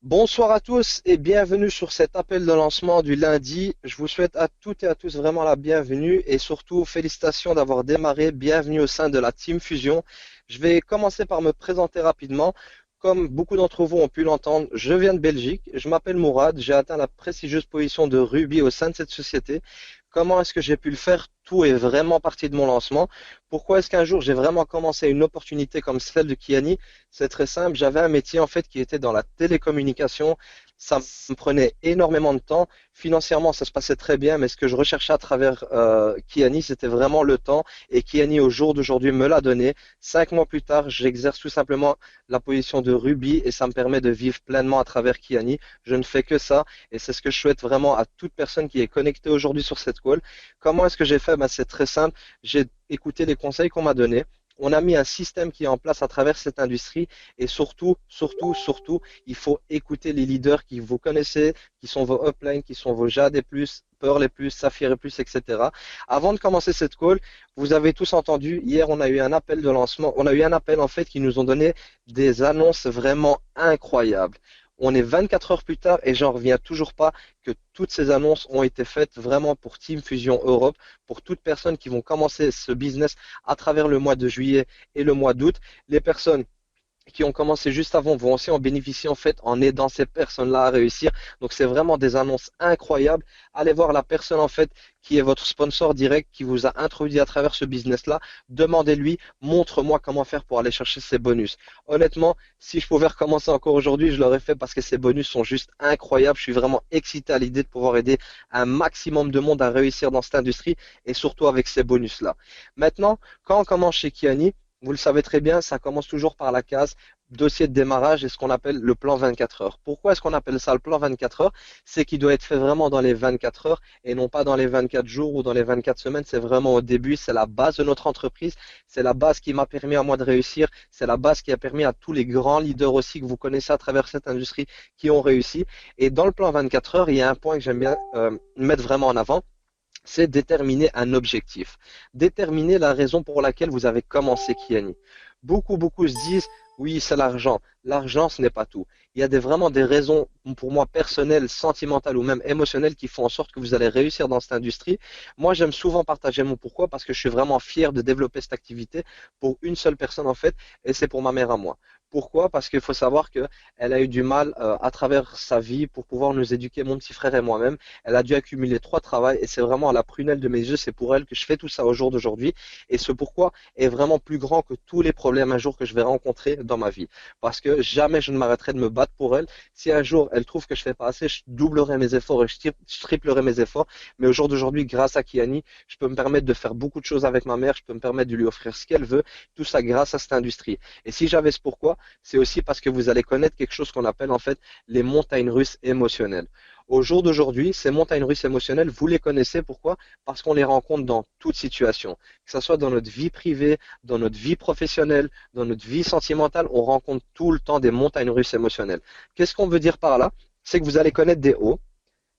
Bonsoir à tous et bienvenue sur cet appel de lancement du lundi. Je vous souhaite à toutes et à tous vraiment la bienvenue et surtout félicitations d'avoir démarré. Bienvenue au sein de la Team Fusion. Je vais commencer par me présenter rapidement. Comme beaucoup d'entre vous ont pu l'entendre, je viens de Belgique. Je m'appelle Mourad. J'ai atteint la prestigieuse position de Ruby au sein de cette société. Comment est-ce que j'ai pu le faire? Tout est vraiment parti de mon lancement. Pourquoi est-ce qu'un jour j'ai vraiment commencé une opportunité comme celle de Kiani? C'est très simple, j'avais un métier en fait qui était dans la télécommunication. Ça me prenait énormément de temps. Financièrement, ça se passait très bien, mais ce que je recherchais à travers Kiani, c'était vraiment le temps. Et Kiani, au jour d'aujourd'hui, me l'a donné. 5 mois plus tard, j'exerce tout simplement la position de Ruby et ça me permet de vivre pleinement à travers Kiani. Je ne fais que ça et c'est ce que je souhaite vraiment à toute personne qui est connectée aujourd'hui sur cette call. Comment est-ce que j'ai fait? Ben, c'est très simple. J'ai écouté les conseils qu'on m'a donnés. On a mis un système qui est en place à travers cette industrie et surtout, il faut écouter les leaders qui vous connaissez, qui sont vos uplines, qui sont vos Jade et plus, Pearl et plus, Saphir et plus, etc. Avant de commencer cette call, vous avez tous entendu, hier on a eu un appel de lancement, on a eu un appel en fait qui nous ont donné des annonces vraiment incroyables. On est 24 heures plus tard et j'en reviens toujours pas que toutes ces annonces ont été faites vraiment pour Team Fusion Europe, pour toutes personnes qui vont commencer ce business à travers le mois de juillet et le mois d'août. Les personnes qui ont commencé juste avant vont aussi en bénéficier en fait en aidant ces personnes-là à réussir. Donc c'est vraiment des annonces incroyables. Allez voir la personne en fait qui est votre sponsor direct, qui vous a introduit à travers ce business-là. Demandez-lui, montre-moi comment faire pour aller chercher ces bonus. Honnêtement, si je pouvais recommencer encore aujourd'hui, je l'aurais fait parce que ces bonus sont juste incroyables. Je suis vraiment excité à l'idée de pouvoir aider un maximum de monde à réussir dans cette industrie et surtout avec ces bonus-là. Maintenant, quand on commence chez Kiani, vous le savez très bien, ça commence toujours par la case dossier de démarrage et ce qu'on appelle le plan 24 heures. Pourquoi est-ce qu'on appelle ça le plan 24 heures? C'est qu'il doit être fait vraiment dans les 24 heures et non pas dans les 24 jours ou dans les 24 semaines. C'est vraiment au début, c'est la base de notre entreprise, c'est la base qui m'a permis à moi de réussir, c'est la base qui a permis à tous les grands leaders aussi que vous connaissez à travers cette industrie qui ont réussi. Et dans le plan 24 heures, il y a un point que j'aime bien mettre vraiment en avant, c'est déterminer un objectif. Déterminer la raison pour laquelle vous avez commencé Kiani. Beaucoup se disent, oui, c'est l'argent. L'argent, ce n'est pas tout. Il y a vraiment des raisons, pour moi, personnelles, sentimentales ou même émotionnelles qui font en sorte que vous allez réussir dans cette industrie. Moi, j'aime souvent partager mon pourquoi parce que je suis vraiment fier de développer cette activité pour une seule personne, en fait, et c'est pour ma mère à moi. Pourquoi? Parce qu'il faut savoir qu'elle a eu du mal à travers sa vie pour pouvoir nous éduquer, mon petit frère et moi-même. Elle a dû accumuler 3 travails et c'est vraiment à la prunelle de mes yeux, c'est pour elle que je fais tout ça au jour d'aujourd'hui. Et ce pourquoi est vraiment plus grand que tous les problèmes un jour que je vais rencontrer dans ma vie. Parce que jamais je ne m'arrêterai de me battre pour elle. Si un jour elle trouve que je fais pas assez, je doublerai mes efforts et je triplerai mes efforts. Mais au jour d'aujourd'hui, grâce à Kiani, je peux me permettre de faire beaucoup de choses avec ma mère, je peux me permettre de lui offrir ce qu'elle veut. Tout ça grâce à cette industrie. Et si j'avais ce pourquoi, c'est aussi parce que vous allez connaître quelque chose qu'on appelle en fait les montagnes russes émotionnelles. Au jour d'aujourd'hui, ces montagnes russes émotionnelles, vous les connaissez. Pourquoi? Parce qu'on les rencontre dans toute situation. Que ce soit dans notre vie privée, dans notre vie professionnelle, dans notre vie sentimentale, on rencontre tout le temps des montagnes russes émotionnelles. Qu'est-ce qu'on veut dire par là? C'est que vous allez connaître des hauts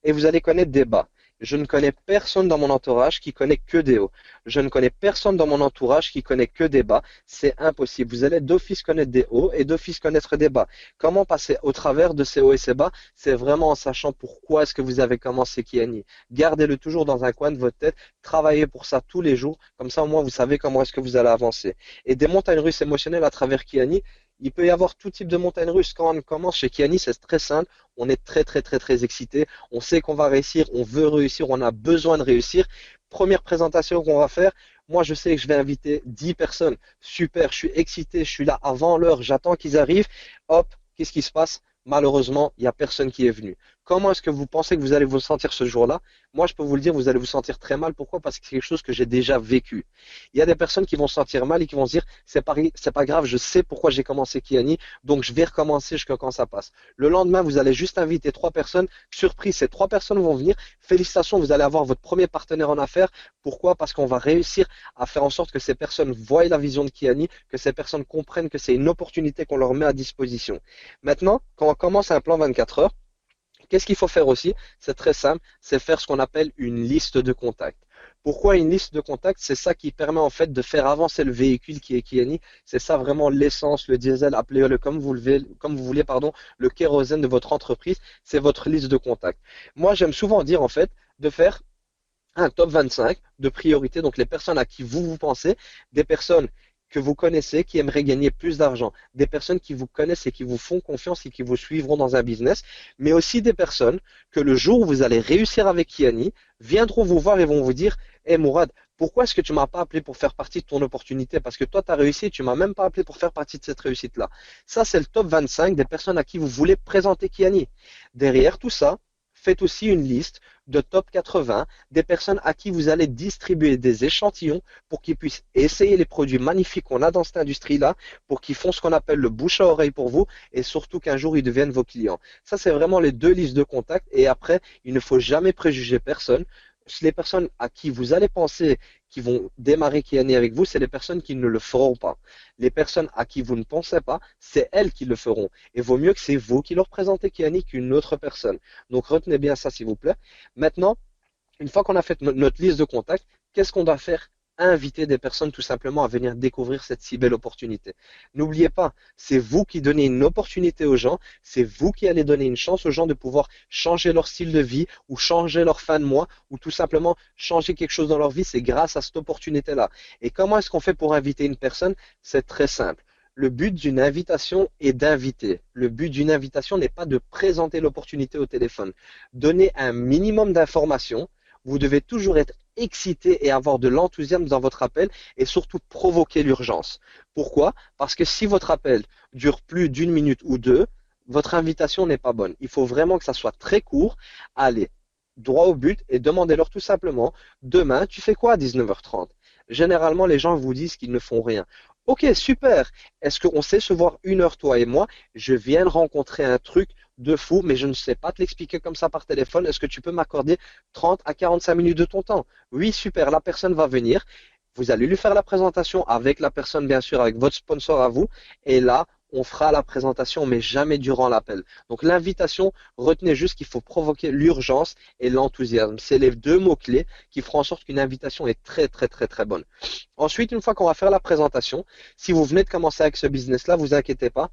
et vous allez connaître des bas. Je ne connais personne dans mon entourage qui connaît que des hauts. Je ne connais personne dans mon entourage qui connaît que des bas. C'est impossible. Vous allez d'office connaître des hauts et d'office connaître des bas. Comment passer au travers de ces hauts et ces bas? C'est vraiment en sachant pourquoi est-ce que vous avez commencé Kiani. Gardez-le toujours dans un coin de votre tête. Travaillez pour ça tous les jours. Comme ça, au moins, vous savez comment est-ce que vous allez avancer. Et des montagnes russes émotionnelles à travers Kiani, il peut y avoir tout type de montagnes russes. Quand on commence chez Kiani, c'est très simple. On est très excité. On sait qu'on va réussir, on veut réussir, on a besoin de réussir. Première présentation qu'on va faire, moi je sais que je vais inviter 10 personnes. Super, je suis excité, je suis là avant l'heure, j'attends qu'ils arrivent. Hop, qu'est-ce qui se passe? Malheureusement, il n'y a personne qui est venu. Comment est-ce que vous pensez que vous allez vous sentir ce jour-là? Moi, je peux vous le dire, vous allez vous sentir très mal. Pourquoi? Parce que c'est quelque chose que j'ai déjà vécu. Il y a des personnes qui vont se sentir mal et qui vont se dire, c'est pas grave, je sais pourquoi j'ai commencé Kiani, donc je vais recommencer jusqu'à quand ça passe. Le lendemain, vous allez juste inviter 3 personnes. Surprise, ces 3 personnes vont venir. Félicitations, vous allez avoir votre premier partenaire en affaires. Pourquoi? Parce qu'on va réussir à faire en sorte que ces personnes voient la vision de Kiani, que ces personnes comprennent que c'est une opportunité qu'on leur met à disposition. Maintenant, quand on commence un plan 24 heures, Qu'est-ce qu'il faut faire aussi? C'est très simple, c'est faire ce qu'on appelle une liste de contacts. Pourquoi une liste de contacts? C'est ça qui permet en fait de faire avancer le véhicule qui est Kiani. C'est ça vraiment l'essence, le diesel, appelez-le comme vous voulez, pardon, le kérosène de votre entreprise, c'est votre liste de contacts. Moi, j'aime souvent dire en fait de faire un top 25 de priorité, donc les personnes à qui vous pensez, des personnes que vous connaissez qui aimeraient gagner plus d'argent, des personnes qui vous connaissent et qui vous font confiance et qui vous suivront dans un business, mais aussi des personnes que le jour où vous allez réussir avec Kiani, viendront vous voir et vont vous dire, hé Mourad, pourquoi est-ce que tu m'as pas appelé pour faire partie de ton opportunité? Parce que toi, tu as réussi, tu m'as même pas appelé pour faire partie de cette réussite-là. Ça, c'est le top 25 des personnes à qui vous voulez présenter Kiani. Derrière tout ça, faites aussi une liste de top 80 des personnes à qui vous allez distribuer des échantillons pour qu'ils puissent essayer les produits magnifiques qu'on a dans cette industrie-là, pour qu'ils font ce qu'on appelle le bouche à oreille pour vous et surtout qu'un jour ils deviennent vos clients. Ça, c'est vraiment les deux listes de contacts et après, il ne faut jamais préjuger personne. Les personnes à qui vous allez penser qui vont démarrer Kiani avec vous, c'est les personnes qui ne le feront pas. Les personnes à qui vous ne pensez pas, c'est elles qui le feront. Et vaut mieux que c'est vous qui leur présentez Kiani qu'une autre personne. Donc retenez bien ça, s'il vous plaît. Maintenant, une fois qu'on a fait notre liste de contacts, qu'est-ce qu'on doit faire? Inviter des personnes tout simplement à venir découvrir cette si belle opportunité. N'oubliez pas, c'est vous qui donnez une opportunité aux gens, c'est vous qui allez donner une chance aux gens de pouvoir changer leur style de vie ou changer leur fin de mois ou tout simplement changer quelque chose dans leur vie, c'est grâce à cette opportunité-là. Et comment est-ce qu'on fait pour inviter une personne? C'est très simple. Le but d'une invitation est d'inviter. Le but d'une invitation n'est pas de présenter l'opportunité au téléphone. Donner un minimum d'informations. Vous devez toujours être excité et avoir de l'enthousiasme dans votre appel et surtout provoquer l'urgence. Pourquoi? Parce que si votre appel dure plus d'une minute ou deux, votre invitation n'est pas bonne. Il faut vraiment que ça soit très court. Allez droit au but et demandez-leur tout simplement, demain, tu fais quoi à 19h30? Généralement, les gens vous disent qu'ils ne font rien. Ok, super. Est-ce qu'on sait se voir une heure, toi et moi? Je viens de rencontrer un truc de fou, mais je ne sais pas te l'expliquer comme ça par téléphone. Est-ce que tu peux m'accorder 30 à 45 minutes de ton temps? Oui, super. La personne va venir. Vous allez lui faire la présentation avec la personne, bien sûr, avec votre sponsor à vous. Et là, on fera la présentation, mais jamais durant l'appel. Donc l'invitation, retenez juste qu'il faut provoquer l'urgence et l'enthousiasme. C'est les deux mots-clés qui feront en sorte qu'une invitation est très, très, très, très bonne. Ensuite, une fois qu'on va faire la présentation, si vous venez de commencer avec ce business-là, vous inquiétez pas,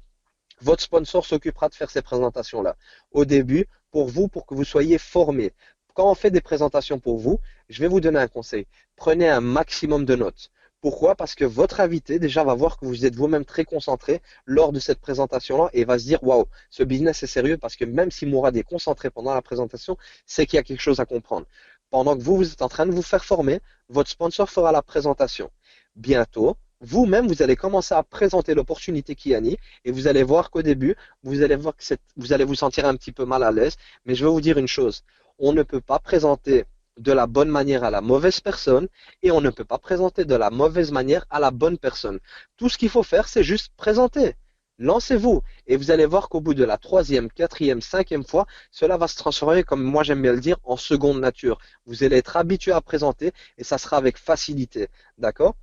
votre sponsor s'occupera de faire ces présentations-là. Au début, pour vous, pour que vous soyez formés. Quand on fait des présentations pour vous, je vais vous donner un conseil. Prenez un maximum de notes. Pourquoi? Parce que votre invité déjà va voir que vous êtes vous-même très concentré lors de cette présentation-là et va se dire waouh, ce business est sérieux parce que même si Mourad est concentré pendant la présentation, c'est qu'il y a quelque chose à comprendre. Pendant que vous êtes en train de vous faire former, votre sponsor fera la présentation. Bientôt, vous-même, vous allez commencer à présenter l'opportunité Kiani et vous allez voir qu'au début, vous allez voir que vous allez vous sentir un petit peu mal à l'aise. Mais je vais vous dire une chose, on ne peut pas présenter de la bonne manière à la mauvaise personne et on ne peut pas présenter de la mauvaise manière à la bonne personne. Tout ce qu'il faut faire, c'est juste présenter. Lancez-vous et vous allez voir qu'au bout de la troisième, quatrième, cinquième fois, cela va se transformer, comme moi j'aime bien le dire, en seconde nature. Vous allez être habitué à présenter et ça sera avec facilité. D'accord?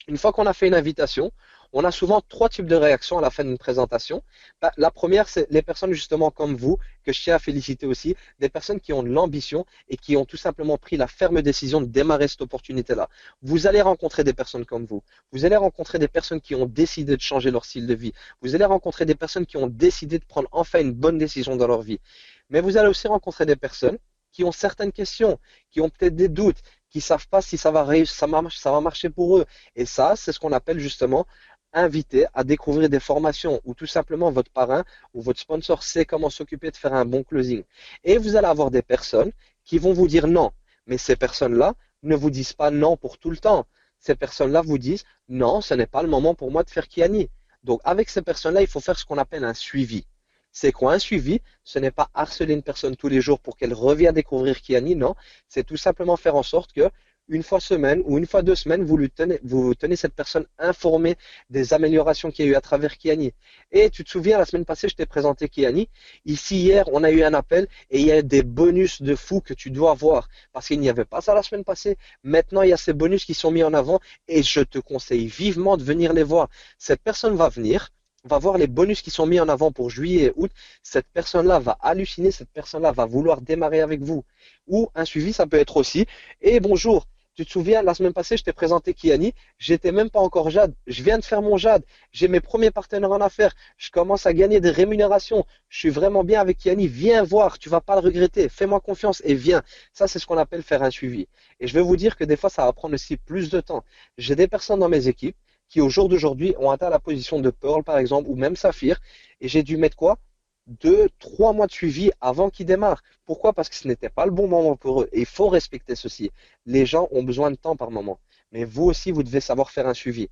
Une fois qu'on a fait une invitation, on a souvent trois types de réactions à la fin d'une présentation. La première, c'est les personnes justement comme vous, que je tiens à féliciter aussi, des personnes qui ont de l'ambition et qui ont tout simplement pris la ferme décision de démarrer cette opportunité-là. Vous allez rencontrer des personnes comme vous. Vous allez rencontrer des personnes qui ont décidé de changer leur style de vie. Vous allez rencontrer des personnes qui ont décidé de prendre enfin une bonne décision dans leur vie. Mais vous allez aussi rencontrer des personnes qui ont certaines questions, qui ont peut-être des doutes, qui ne savent pas si ça va réussir, ça va marcher pour eux. Et ça, c'est ce qu'on appelle justement inviter à découvrir des formations où tout simplement votre parrain ou votre sponsor sait comment s'occuper de faire un bon closing. Et vous allez avoir des personnes qui vont vous dire non. Mais ces personnes-là ne vous disent pas non pour tout le temps. Ces personnes-là vous disent non, ce n'est pas le moment pour moi de faire Kiani. Donc avec ces personnes-là, il faut faire ce qu'on appelle un suivi. C'est quoi un suivi? Ce n'est pas harceler une personne tous les jours pour qu'elle revienne découvrir Kiani, non. C'est tout simplement faire en sorte que une fois semaine ou une fois 2 semaines, vous tenez cette personne informée des améliorations qu'il y a eu à travers Kiani. Et tu te souviens, la semaine passée, je t'ai présenté Kiani. Ici, hier, on a eu un appel et il y a des bonus de fou que tu dois avoir parce qu'il n'y avait pas ça la semaine passée. Maintenant, il y a ces bonus qui sont mis en avant et je te conseille vivement de venir les voir. Cette personne va venir. va voir les bonus qui sont mis en avant pour juillet et août, cette personne-là va halluciner, cette personne-là va vouloir démarrer avec vous. Ou un suivi, ça peut être aussi, et bonjour, tu te souviens, la semaine passée, je t'ai présenté Kiani, j'étais même pas encore Jade, je viens de faire mon Jade, j'ai mes premiers partenaires en affaires, je commence à gagner des rémunérations, je suis vraiment bien avec Kiani, viens voir, tu vas pas le regretter, fais-moi confiance et viens. Ça, c'est ce qu'on appelle faire un suivi. Et je vais vous dire que des fois, ça va prendre aussi plus de temps. J'ai des personnes dans mes équipes qui au jour d'aujourd'hui ont atteint la position de Pearl par exemple ou même Saphir et j'ai dû mettre quoi? 2, 3 mois de suivi avant qu'ils démarrent. Pourquoi? Parce que ce n'était pas le bon moment pour eux. Et il faut respecter ceci. Les gens ont besoin de temps par moment. Mais vous aussi, vous devez savoir faire un suivi.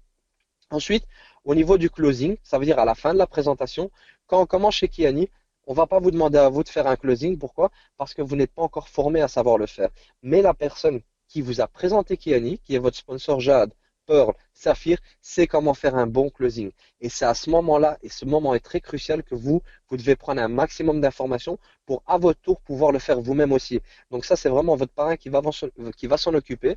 Ensuite, au niveau du closing, ça veut dire à la fin de la présentation, quand on commence chez Kiani, on ne va pas vous demander à vous de faire un closing. Pourquoi? Parce que vous n'êtes pas encore formé à savoir le faire. Mais la personne qui vous a présenté Kiani, qui est votre sponsor Jade, Pearl, Saphir, sait comment faire un bon closing. Et c'est à ce moment-là, et ce moment est très crucial, que vous devez prendre un maximum d'informations pour à votre tour pouvoir le faire vous-même aussi. Donc ça, c'est vraiment votre parrain qui va s'en occuper.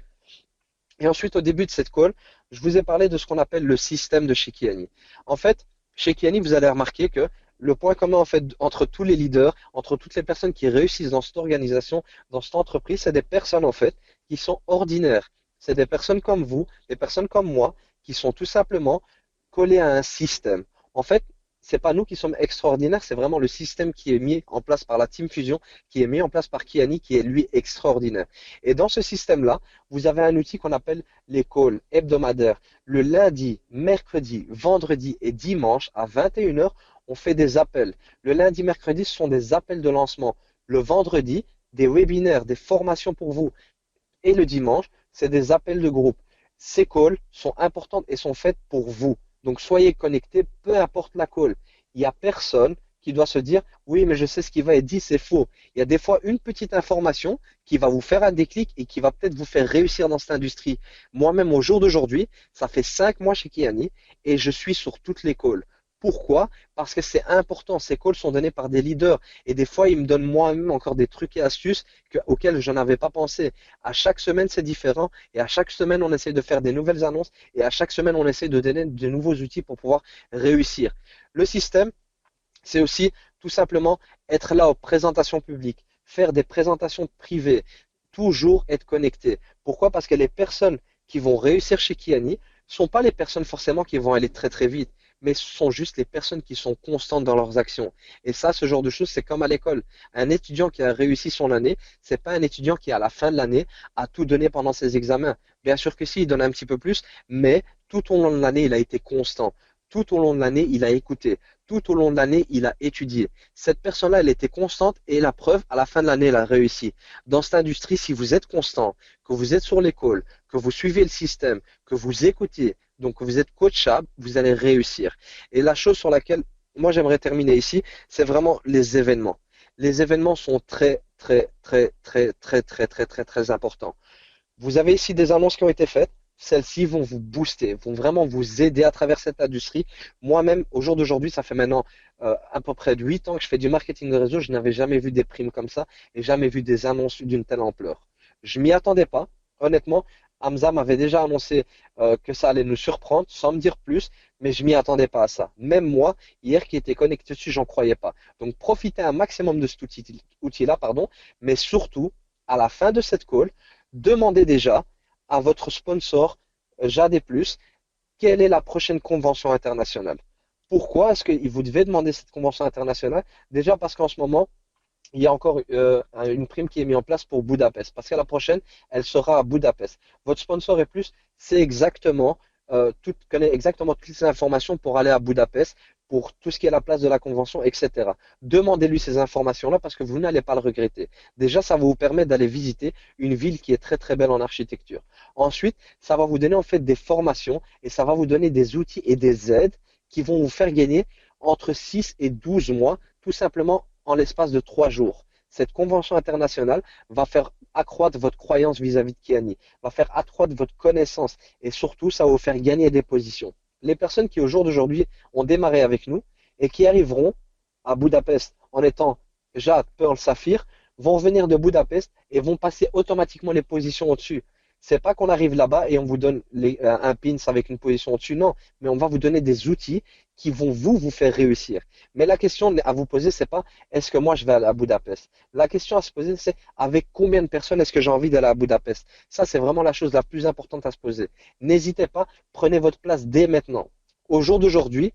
Et ensuite, au début de cette call, je vous ai parlé de ce qu'on appelle le système de Shikiani. En fait, chez Kiani, vous allez remarquer que le point commun en fait entre tous les leaders, entre toutes les personnes qui réussissent dans cette organisation, dans cette entreprise, c'est des personnes en fait qui sont ordinaires. C'est des personnes comme vous, des personnes comme moi, qui sont tout simplement collées à un système. En fait, c'est pas nous qui sommes extraordinaires, c'est vraiment le système qui est mis en place par la Team Fusion, qui est mis en place par Kiani, qui est lui extraordinaire. Et dans ce système-là, vous avez un outil qu'on appelle les calls hebdomadaires. Le lundi, mercredi, vendredi et dimanche à 21 heures, on fait des appels. Le lundi, mercredi, ce sont des appels de lancement. Le vendredi, des webinaires, des formations pour vous. Et le dimanche, c'est des appels de groupe. Ces calls sont importantes et sont faites pour vous. Donc soyez connectés, peu importe la call. Il n'y a personne qui doit se dire oui, mais je sais ce qui va être dit, c'est faux. Il y a des fois une petite information qui va vous faire un déclic et qui va peut-être vous faire réussir dans cette industrie. Moi-même, au jour d'aujourd'hui, ça fait 5 mois chez Kiani et je suis sur toutes les calls. Pourquoi? Parce que c'est important. Ces calls sont donnés par des leaders et des fois, ils me donnent moi-même encore des trucs et astuces auxquels je n'avais pas pensé. À chaque semaine, c'est différent et à chaque semaine, on essaie de faire des nouvelles annonces et à chaque semaine, on essaie de donner de nouveaux outils pour pouvoir réussir. Le système, c'est aussi tout simplement être là aux présentations publiques, faire des présentations privées, toujours être connecté. Pourquoi? Parce que les personnes qui vont réussir chez Kiani ne sont pas les personnes forcément qui vont aller très très vite, mais ce sont juste les personnes qui sont constantes dans leurs actions. Et ça, ce genre de choses, c'est comme à l'école. Un étudiant qui a réussi son année, c'est pas un étudiant qui, à la fin de l'année, a tout donné pendant ses examens. Bien sûr que si, il donne un petit peu plus, mais tout au long de l'année, il a été constant. Tout au long de l'année, il a écouté. Tout au long de l'année, il a étudié. Cette personne-là, elle était constante et la preuve, à la fin de l'année, elle a réussi. Dans cette industrie, si vous êtes constant, que vous êtes sur l'école, que vous suivez le système, que vous écoutez, donc que vous êtes coachable, vous allez réussir. Et la chose sur laquelle moi j'aimerais terminer ici, c'est vraiment les événements. Les événements sont très, très, très, très, très, très, très, très, très importants. Vous avez ici des annonces qui ont été faites. Celles-ci vont vous booster, vont vraiment vous aider à travers cette industrie. Moi-même, au jour d'aujourd'hui, ça fait maintenant à peu près de 8 ans que je fais du marketing de réseau. Je n'avais jamais vu des primes comme ça et jamais vu des annonces d'une telle ampleur. Je m'y attendais pas. Honnêtement, Hamza m'avait déjà annoncé que ça allait nous surprendre, sans me dire plus, mais je m'y attendais pas à ça. Même moi, hier qui était connecté dessus, j'en croyais pas. Donc profitez un maximum de cet outil-là, pardon, mais surtout, à la fin de cette call, demandez déjà à votre sponsor Jade Plus quelle est la prochaine convention internationale. Pourquoi est-ce que vous devez demander cette convention internationale? Déjà parce qu'en ce moment, il y a encore une prime qui est mise en place pour Budapest. Parce que la prochaine, elle sera à Budapest. Votre sponsor et plus, c'est exactement, connaît exactement toutes les informations pour aller à Budapest, pour tout ce qui est la place de la convention, etc. Demandez-lui ces informations-là parce que vous n'allez pas le regretter. Déjà, ça va vous permettre d'aller visiter une ville qui est très très belle en architecture. Ensuite, ça va vous donner en fait des formations et ça va vous donner des outils et des aides qui vont vous faire gagner entre 6 et 12 mois, tout simplement en l'espace de 3 jours. Cette convention internationale va faire accroître votre croyance vis-à-vis de Kiani, va faire accroître votre connaissance et surtout, ça va vous faire gagner des positions. Les personnes qui au jour d'aujourd'hui ont démarré avec nous et qui arriveront à Budapest en étant Jade, Pearl, Saphir, vont venir de Budapest et vont passer automatiquement les positions au-dessus. C'est pas qu'on arrive là-bas et on vous donne un pins avec une position au-dessus, non, mais on va vous donner des outils qui vont vous faire réussir. Mais la question à vous poser, c'est pas est-ce que moi je vais aller à Budapest? La question à se poser, c'est avec combien de personnes est-ce que j'ai envie d'aller à Budapest? Ça, c'est vraiment la chose la plus importante à se poser. N'hésitez pas, prenez votre place dès maintenant. Au jour d'aujourd'hui,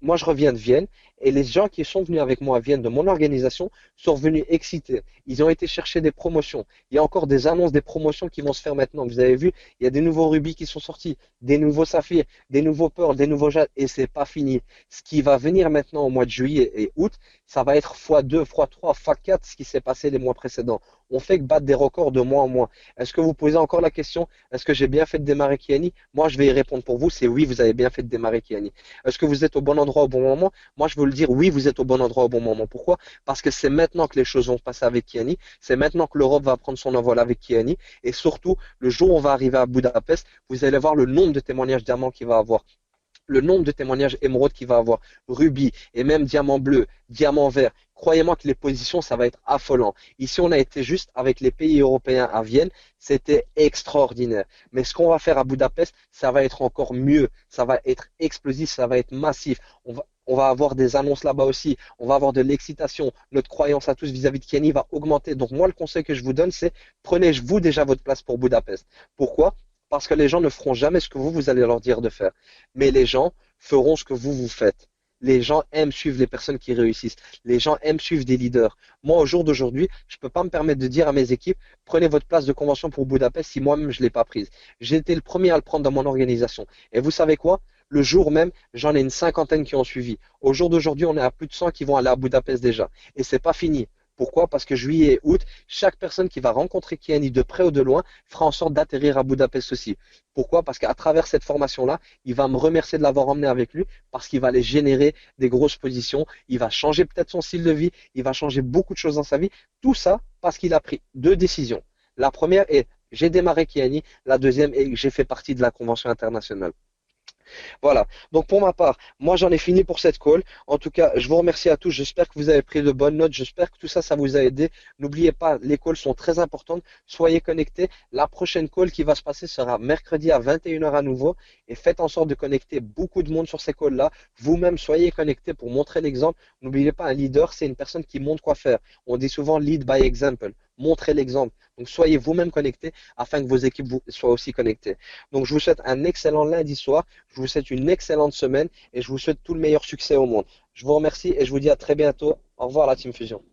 moi, je reviens de Vienne et les gens qui sont venus avec moi à Vienne de mon organisation sont venus excités. Ils ont été chercher des promotions. Il y a encore des annonces des promotions qui vont se faire maintenant. Vous avez vu, il y a des nouveaux rubis qui sont sortis, des nouveaux saphirs, des nouveaux pearls, des nouveaux jades et c'est pas fini. Ce qui va venir maintenant au mois de juillet et août, ça va être x2, x3, x4 ce qui s'est passé les mois précédents. On fait que battre des records de mois en mois. Est-ce que vous posez encore la question, est-ce que j'ai bien fait de démarrer Kiani? Moi, je vais y répondre pour vous, c'est oui, vous avez bien fait de démarrer Kiani. Est-ce que vous êtes au bon endroit au bon moment? Moi, je veux le dire, oui, vous êtes au bon endroit au bon moment. Pourquoi? Parce que c'est maintenant que les choses vont se passer avec Kiani. C'est maintenant que l'Europe va prendre son envol avec Kiani. Et surtout, le jour où on va arriver à Budapest, vous allez voir le nombre de témoignages diamants qu'il va avoir, le nombre de témoignages émeraude qu'il va avoir, rubis et même diamant bleu, diamant vert. Croyez-moi que les positions, ça va être affolant. Ici, on a été juste avec les pays européens à Vienne, c'était extraordinaire. Mais ce qu'on va faire à Budapest, ça va être encore mieux, ça va être explosif, ça va être massif. On va avoir des annonces là-bas aussi, on va avoir de l'excitation, notre croyance à tous vis-à-vis de Kiani va augmenter. Donc moi, le conseil que je vous donne, c'est prenez-vous déjà votre place pour Budapest. Pourquoi? Parce que les gens ne feront jamais ce que vous allez leur dire de faire. Mais les gens feront ce que vous faites. Les gens aiment suivre les personnes qui réussissent. Les gens aiment suivre des leaders. Moi, au jour d'aujourd'hui, je ne peux pas me permettre de dire à mes équipes, prenez votre place de convention pour Budapest si moi-même je ne l'ai pas prise. J'ai été le premier à le prendre dans mon organisation. Et vous savez quoi? Le jour même, j'en ai une cinquantaine qui ont suivi. Au jour d'aujourd'hui, on est à plus de 100 qui vont aller à Budapest déjà. Et c'est pas fini. Pourquoi? Parce que juillet et août, chaque personne qui va rencontrer Kiani de près ou de loin fera en sorte d'atterrir à Budapest aussi. Pourquoi? Parce qu'à travers cette formation-là, il va me remercier de l'avoir emmené avec lui parce qu'il va aller générer des grosses positions. Il va changer peut-être son style de vie. Il va changer beaucoup de choses dans sa vie. Tout ça parce qu'il a pris deux décisions. La première est j'ai démarré Kiani. La deuxième est j'ai fait partie de la convention internationale. Voilà. Donc pour ma part, moi j'en ai fini pour cette call. En tout cas, je vous remercie à tous. J'espère que vous avez pris de bonnes notes. J'espère que tout ça, ça vous a aidé. N'oubliez pas, les calls sont très importantes. Soyez connectés. La prochaine call qui va se passer sera mercredi à 21 heures à nouveau. Et faites en sorte de connecter beaucoup de monde sur ces calls-là. Vous-même, soyez connectés pour montrer l'exemple. N'oubliez pas, un leader, c'est une personne qui montre quoi faire. On dit souvent lead by example. Montrez l'exemple. Donc soyez vous-même connectés afin que vos équipes soient aussi connectées. Donc je vous souhaite un excellent lundi soir. Je vous souhaite une excellente semaine et je vous souhaite tout le meilleur succès au monde. Je vous remercie et je vous dis à très bientôt. Au revoir la Team Fusion.